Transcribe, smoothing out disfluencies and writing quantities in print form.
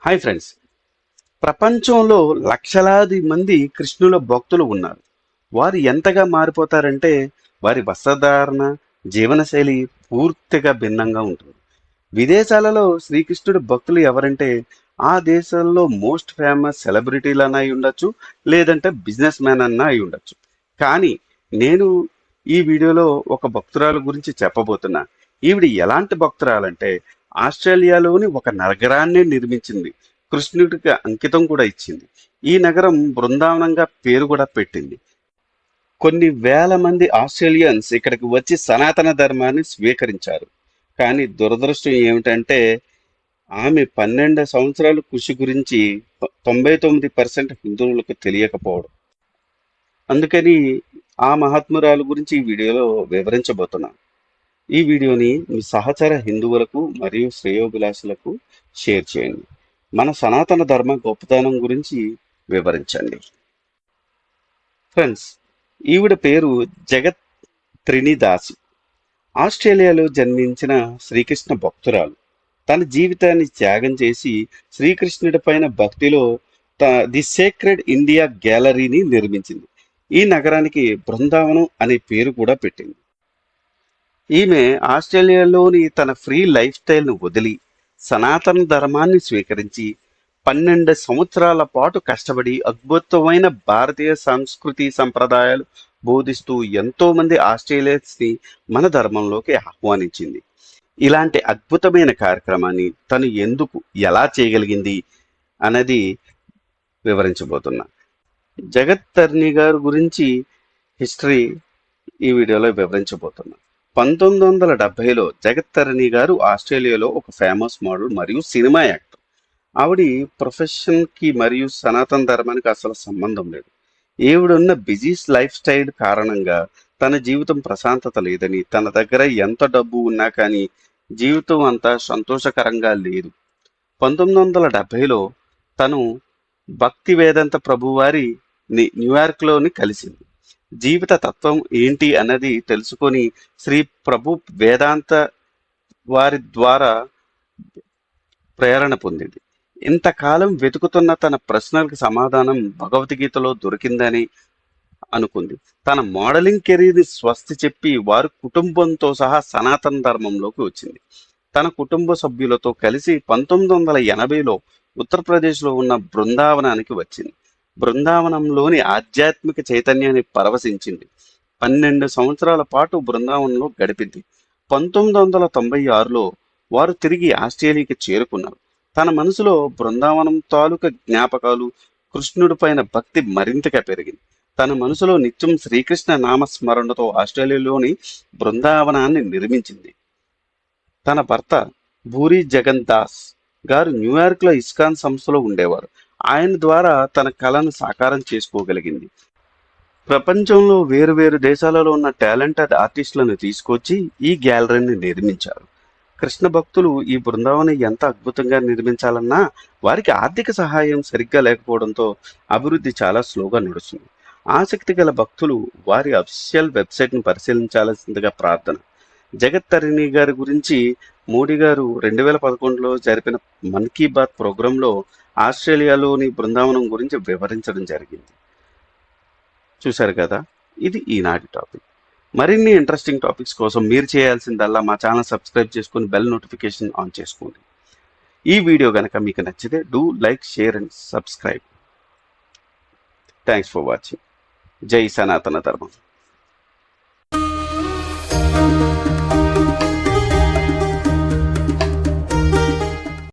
Hi friends. ప్రపంచంలో లక్షలాది మంది కృష్ణుల భక్తులు ఉన్నారు. వారు ఎంతగా మారిపోతారంటే వారి వస్త్రధారణ, జీవనశైలి పూర్తిగా భిన్నంగా ఉంటుంది. విదేశాలలో శ్రీకృష్ణుడి భక్తులు ఎవరంటే ఆ దేశాల్లో మోస్ట్ ఫేమస్ సెలబ్రిటీలన్నా అయి ఉండొచ్చు, లేదంటే బిజినెస్ మ్యాన్ అన్నా అయి ఉండొచ్చు. కానీ నేను ఈ వీడియోలో ఒక భక్తురాలు గురించి చెప్పబోతున్నా. ఈవిడ ఎలాంటి భక్తురాలంటే ఆస్ట్రేలియాలోని ఒక నగరాన్ని నిర్మించింది. కృష్ణుడికి అంకితం కూడా ఇచ్చింది. ఈ నగరం బృందావనంగా పేరు కూడా పెట్టింది. కొన్ని వేల మంది ఆస్ట్రేలియన్స్ ఇక్కడికి వచ్చి సనాతన ధర్మాన్ని స్వీకరించారు. కానీ దురదృష్టం ఏమిటంటే ఆమె 12 సంవత్సరాల కృషి గురించి 99% హిందువులకు తెలియకపోవడం. అందుకని ఆ మహాత్మురాలు గురించి ఈ వీడియోలో వివరించబోతున్నాను. ఈ వీడియోని మీ సహచర హిందువులకు మరియు శ్రేయోభిలాషులకు షేర్ చేయండి. మన సనాతన ధర్మ గొప్పతనం గురించి వివరించండి. ఫ్రెండ్స్, ఈవిడ పేరు జగత్ త్రినిదాసి. ఆస్ట్రేలియాలో జన్మించిన శ్రీకృష్ణ భక్తురాలు. తన జీవితాన్ని త్యాగం చేసి శ్రీకృష్ణుడి పైన భక్తిలో ది సేక్రెడ్ ఇండియా గ్యాలరీని నిర్మించింది. ఈ నగరానికి బృందావనం అనే పేరు కూడా పెట్టింది. ఈమె ఆస్ట్రేలియాలోని తన ఫ్రీ లైఫ్ స్టైల్ను వదిలి సనాతన ధర్మాన్ని స్వీకరించి 12 సంవత్సరాల పాటు కష్టపడి అద్భుతమైన భారతీయ సంస్కృతి సంప్రదాయాలు బోధిస్తూ ఎంతో మంది ఆస్ట్రేలియన్స్ని మన ధర్మంలోకి ఆహ్వానించింది. ఇలాంటి అద్భుతమైన కార్యక్రమాన్ని తను ఎందుకు ఎలా చేయగలిగింది అన్నది వివరించబోతున్నా. జగత్ తర్ని గారి గురించి హిస్టరీ ఈ వీడియోలో వివరించబోతున్నా. 1970లో జగత్ తరణి గారు ఆస్ట్రేలియాలో ఒక ఫేమస్ మోడల్ మరియు సినిమా యాక్టర్. ఆవిడ ప్రొఫెషన్కి మరియు సనాతన ధర్మానికి అసలు సంబంధం లేదు. ఈవిడున్న బిజీ లైఫ్ స్టైల్ కారణంగా తన జీవితం ప్రశాంతత లేదని, తన దగ్గర ఎంత డబ్బు ఉన్నా కానీ జీవితం అంత సంతోషకరంగా లేదు. 1970లో తను భక్తి వేదాంత ప్రభువారి న్యూయార్క్లోని కలిసింది. జీవిత తత్వం ఏంటి అన్నది తెలుసుకొని శ్రీ ప్రభు వేదాంత వారి ద్వారా ప్రేరణ పొందింది. ఇంతకాలం వెతుకుతున్న తన ప్రశ్నలకు సమాధానం భగవద్గీతలో దొరికిందని అనుకుంది. తన మోడలింగ్ కెరీర్ని స్వస్తి చెప్పి వారి కుటుంబంతో సహా సనాతన ధర్మంలోకి వచ్చింది. తన కుటుంబ సభ్యులతో కలిసి 1980లో ఉత్తరప్రదేశ్లో ఉన్న బృందావనానికి వచ్చింది. బృందావనంలోని ఆధ్యాత్మిక చైతన్యాన్ని పరవశించింది. 12 సంవత్సరాల పాటు బృందావనంలో గడిపింది. 1996లో వారు తిరిగి ఆస్ట్రేలియాకి చేరుకున్నారు. తన మనసులో బృందావనం తాలూకా జ్ఞాపకాలు, కృష్ణుడి పైన భక్తి మరింతగా పెరిగింది. తన మనసులో నిత్యం శ్రీకృష్ణ నామస్మరణతో ఆస్ట్రేలియాలోని బృందావనాన్ని నిర్మించింది. తన భర్త భూరి జగన్ దాస్ గారు న్యూయార్క్లో ఇస్కాన్ సంస్థలో ఉండేవారు. ఆయన ద్వారా తన కళను సాకారం చేసుకోగలిగింది. ప్రపంచంలో వేరు దేశాలలో ఉన్న టాలెంటెడ్ ఆర్టిస్టులను తీసుకొచ్చి ఈ గ్యాలరీని నిర్మించారు. కృష్ణ భక్తులు ఈ బృందావనం ఎంత అద్భుతంగా నిర్మించాలన్నా వారికి ఆర్థిక సహాయం సరిగ్గా లేకపోవడంతో అభివృద్ధి చాలా స్లోగా నడుస్తుంది. ఆసక్తి గల భక్తులు వారి అఫీషియల్ వెబ్సైట్ని పరిశీలించాల్సిందిగా ప్రార్థన. జగత్ తరిణి గారి గురించి మోడీ గారు 2011లో జరిపిన మన్ కీ బాత్ ప్రోగ్రాంలో ఆస్ట్రేలియాలోని బృందావనం గురించి వివరించడం జరిగింది. చూశారు కదా, ఇది ఈనాటి టాపిక్. మరిన్ని ఇంట్రెస్టింగ్ టాపిక్స్ కోసం మీరు చేయాల్సిందల్లా మా ఛానల్ సబ్స్క్రైబ్ చేసుకుని బెల్ నోటిఫికేషన్ ఆన్ చేసుకోండి. ఈ వీడియో కనుక మీకు నచ్చితే do like, share and subscribe. Thanks for watching. జై సనాతన ధర్మం.